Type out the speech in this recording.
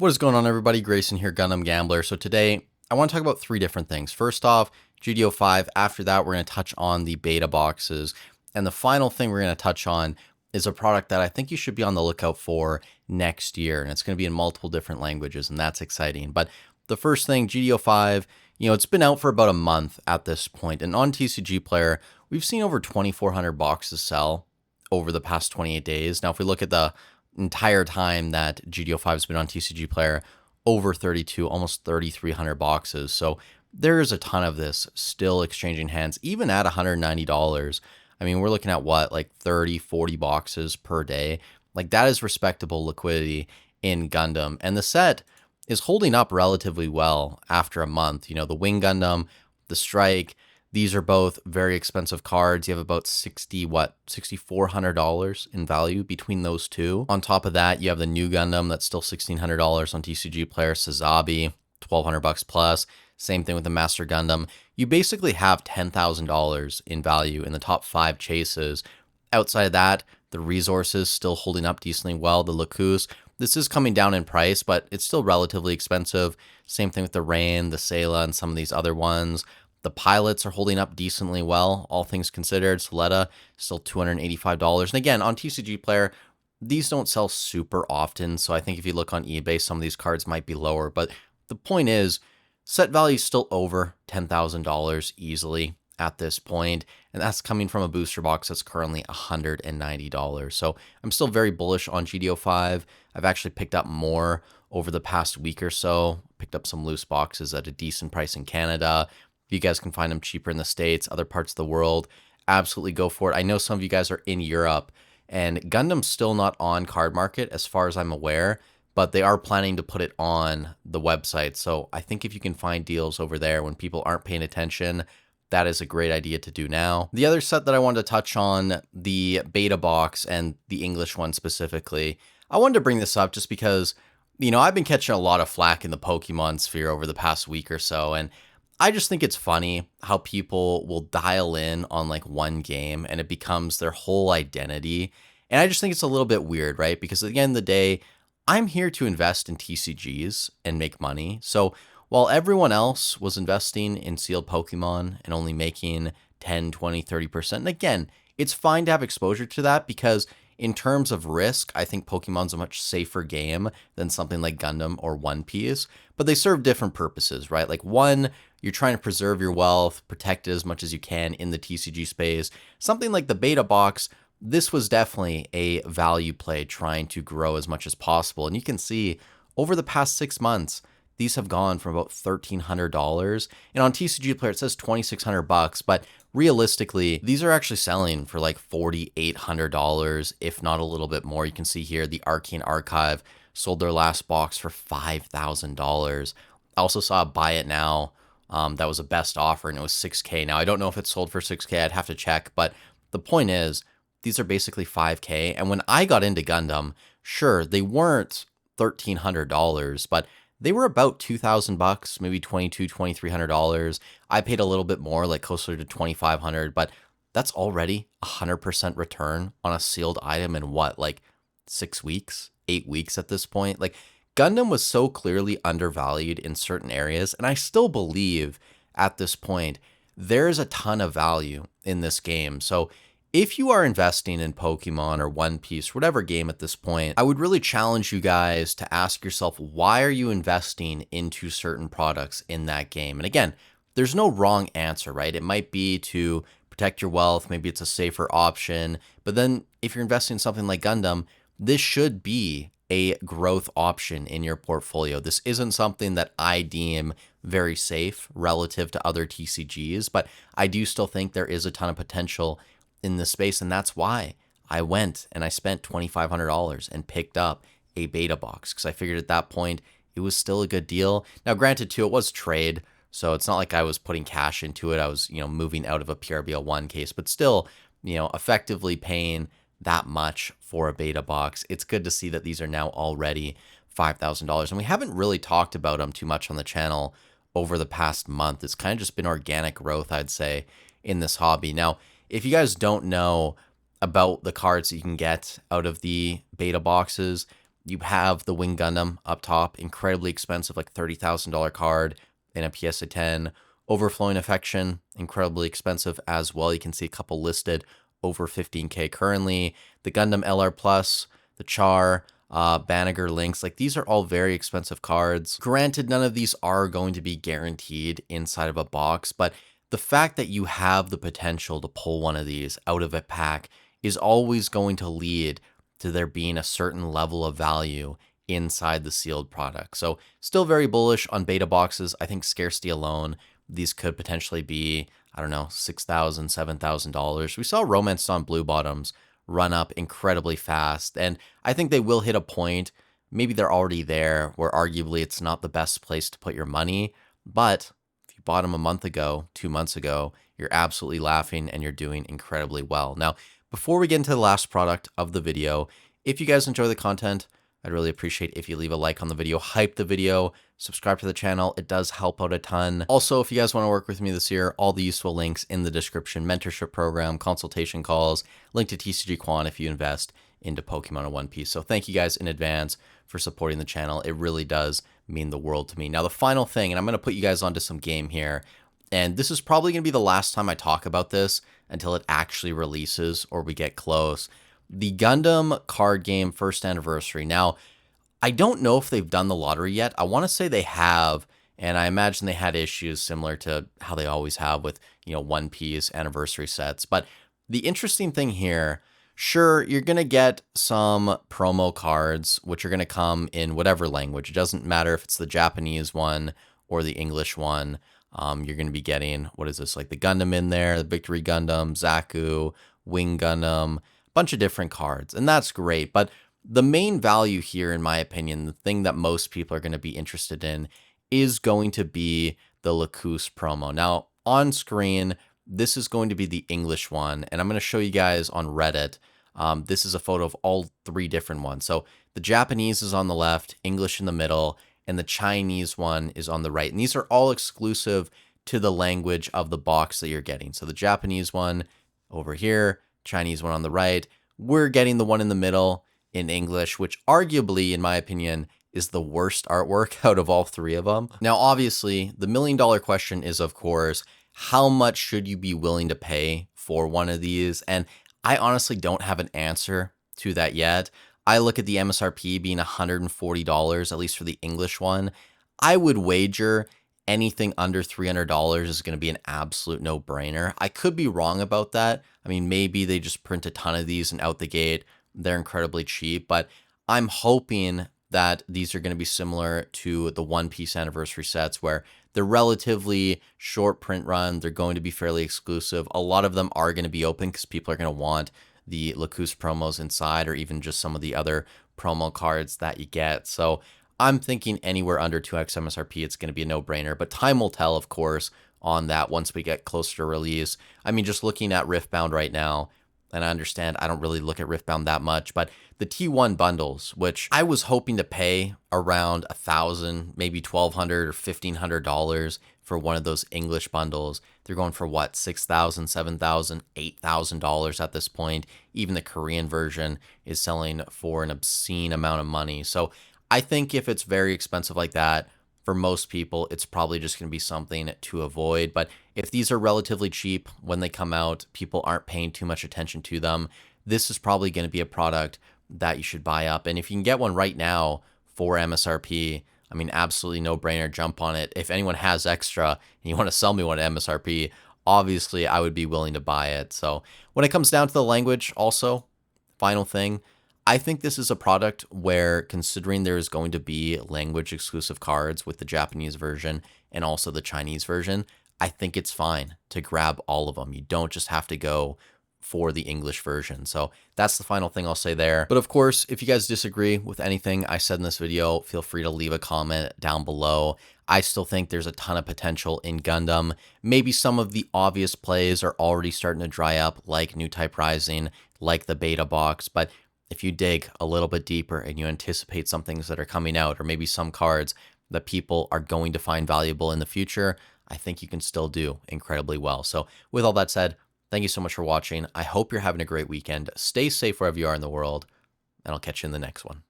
What is going on, everybody? Grayson here, Gundam Gambler. So today I want to talk about three different things. First off, GDO5. After that, we're going to touch on the beta boxes. And the final thing we're going to touch on is a product that I think you should be on the lookout for next year. And it's going to be in multiple different languages, and that's exciting. But the first thing, GDO5, it's been out for about a month at this point. And on TCG Player, we've seen over 2,400 boxes sell over the past 28 days. Now, if we look at the entire time that GDO5 has been on TCG Player, over 32, almost 3,300 boxes. So there is a ton of this still exchanging hands, even at $190. I mean, we're looking at what, like 30, 40 boxes per day. Like, that is respectable liquidity in Gundam. And the set is holding up relatively well after a month. The Wing Gundam, the Strike, these are both very expensive cards. You have about $6,400 in value between those two. On top of that, you have the new Gundam that's still $1,600 on TCG Player, Sazabi, $1,200 plus. Same thing with the Master Gundam. You basically have $10,000 in value in the top 5 chases. Outside of that, the resources still holding up decently well. The Lacus, this is coming down in price, but it's still relatively expensive. Same thing with the Rain, the Sayla, and some of these other ones. The pilots are holding up decently well, all things considered. Soletta, still $285. And again, on TCG Player, these don't sell super often. So I think if you look on eBay, some of these cards might be lower. But the point is, set value is still over $10,000 easily at this point. And that's coming from a booster box that's currently $190. So I'm still very bullish on GDO5. I've actually picked up more over the past week or so. Picked up some loose boxes at a decent price in Canada. You guys can find them cheaper in the States, other parts of the world. Absolutely go for it. I know some of you guys are in Europe, and Gundam's still not on Card Market as far as I'm aware, but they are planning to put it on the website. So I think if you can find deals over there when people aren't paying attention, that is a great idea to do now. The other set that I wanted to touch on, the beta box and the English one specifically, I wanted to bring this up just because, I've been catching a lot of flack in the Pokemon sphere over the past week or so, and I just think it's funny how people will dial in on like one game and it becomes their whole identity. And I just think it's a little bit weird, right? Because at the end of the day, I'm here to invest in TCGs and make money. So while everyone else was investing in sealed Pokemon and only making 10, 20, 30%, and again, it's fine to have exposure to that because in terms of risk, I think Pokemon's a much safer game than something like Gundam or One Piece, but they serve different purposes, right? Like one, you're trying to preserve your wealth, protect it as much as you can in the TCG space. Something like the beta box, this was definitely a value play trying to grow as much as possible. And you can see over the past 6 months, these have gone from about $1,300. And on TCG Player, it says $2,600, but realistically, these are actually selling for like $4,800, if not a little bit more. You can see here the Arcane Archive sold their last box for $5,000. I also saw a Buy It Now that was a best offer, and it was $6K. Now, I don't know if it's sold for $6K. I'd have to check, but the point is, these are basically $5K. And when I got into Gundam, sure, they weren't $1,300, but they were about $2,000, maybe $2,200, $2,300. I paid a little bit more, like closer to $2,500, but that's already 100% return on a sealed item in what, like 6 weeks, 8 weeks at this point? Like, Gundam was so clearly undervalued in certain areas, and I still believe at this point there's a ton of value in this game. So if you are investing in Pokemon or One Piece, whatever game at this point, I would really challenge you guys to ask yourself, why are you investing into certain products in that game? And again, there's no wrong answer, right? It might be to protect your wealth, maybe it's a safer option, but then if you're investing in something like Gundam, this should be a growth option in your portfolio. This isn't something that I deem very safe relative to other TCGs, but I do still think there is a ton of potential in this space, and that's why I went and I spent $2,500 and picked up a beta box, because I figured at that point it was still a good deal. Now, granted, too, it was trade, so it's not like I was putting cash into it. I was, moving out of a PRBL1 case, but still, effectively paying that much for a beta box. It's good to see that these are now already $5,000, and we haven't really talked about them too much on the channel over the past month. It's kind of just been organic growth, I'd say, in this hobby. Now, if you guys don't know about the cards that you can get out of the beta boxes, You have the Wing Gundam up top, incredibly expensive, like $30,000 card in a PSA 10. Overflowing Affection, incredibly expensive as well. You can see a couple listed over 15K currently. The Gundam LR Plus, the Char, Banneger Links, like these are all very expensive cards. Granted, none of these are going to be guaranteed inside of a box, but the fact that you have the potential to pull one of these out of a pack is always going to lead to there being a certain level of value inside the sealed product. So still very bullish on beta boxes. I think scarcity alone, these could potentially be, I don't know, $6,000, $7,000. We saw Romance on Blue Bottoms run up incredibly fast, and I think they will hit a point, maybe they're already there, where arguably it's not the best place to put your money, but if you bought them a month ago, 2 months ago, you're absolutely laughing and you're doing incredibly well. Now, before we get into the last product of the video, if you guys enjoy the content, I'd really appreciate if you leave a like on the video, hype the video, subscribe to the channel. It does help out a ton. Also, if you guys want to work with me this year, all the useful links in the description, mentorship program, consultation calls, link to TCG Quan if you invest into Pokemon or One Piece. So thank you guys in advance for supporting the channel. It really does mean the world to me. Now, the final thing, and I'm going to put you guys onto some game here, and this is probably going to be the last time I talk about this until it actually releases or we get close. The Gundam card game first anniversary. Now, I don't know if they've done the lottery yet. I want to say they have, and I imagine they had issues similar to how they always have with, One Piece anniversary sets. But the interesting thing here, sure, you're going to get some promo cards, which are going to come in whatever language. It doesn't matter if it's the Japanese one or the English one. You're going to be getting, what is this, like the Gundam in there, the Victory Gundam, Zaku, Wing Gundam, bunch of different cards, and that's great. But the main value here, in my opinion, the thing that most people are going to be interested in is going to be the Lacus promo. Now, on screen, this is going to be the English one, and I'm going to show you guys on Reddit. This is a photo of all 3 different ones. So the Japanese is on the left, English in the middle, and the Chinese one is on the right. And these are all exclusive to the language of the box that you're getting. So the Japanese one over here, Chinese one on the right. We're getting the one in the middle in English, which arguably, in my opinion, is the worst artwork out of all 3 of them. Now, obviously, the $1 million question is, of course, how much should you be willing to pay for one of these? And I honestly don't have an answer to that yet. I look at the MSRP being $140, at least for the English one. I would wager anything under $300 is going to be an absolute no-brainer. I could be wrong about that. I mean, maybe they just print a ton of these and out the gate, they're incredibly cheap, but I'm hoping that these are going to be similar to the One Piece anniversary sets where they're relatively short print run. They're going to be fairly exclusive. A lot of them are going to be open because people are going to want the Lacus promos inside or even just some of the other promo cards that you get. So I'm thinking anywhere under 2x MSRP, it's going to be a no-brainer, but time will tell, of course, on that once we get closer to release. I mean, just looking at Riftbound right now, and I understand I don't really look at Riftbound that much, but the T1 bundles, which I was hoping to pay around $1,000, maybe $1,200 or $1,500 for one of those English bundles, they're going for what, $6,000, $7,000, $8,000 at this point. Even the Korean version is selling for an obscene amount of money. So I think if it's very expensive like that, for most people, it's probably just going to be something to avoid. But if these are relatively cheap when they come out, people aren't paying too much attention to them, this is probably going to be a product that you should buy up. And if you can get one right now for MSRP, I mean, absolutely no brainer, jump on it. If anyone has extra and you want to sell me one at MSRP, obviously I would be willing to buy it. So when it comes down to the language also, final thing, I think this is a product where, considering there is going to be language exclusive cards with the Japanese version and also the Chinese version, I think it's fine to grab all of them. You don't just have to go for the English version. So that's the final thing I'll say there. But of course, if you guys disagree with anything I said in this video, feel free to leave a comment down below. I still think there's a ton of potential in Gundam. Maybe some of the obvious plays are already starting to dry up, like New Type Rising, like the beta box, but if you dig a little bit deeper and you anticipate some things that are coming out, or maybe some cards that people are going to find valuable in the future, I think you can still do incredibly well. So with all that said, thank you so much for watching. I hope you're having a great weekend. Stay safe wherever you are in the world, and I'll catch you in the next one.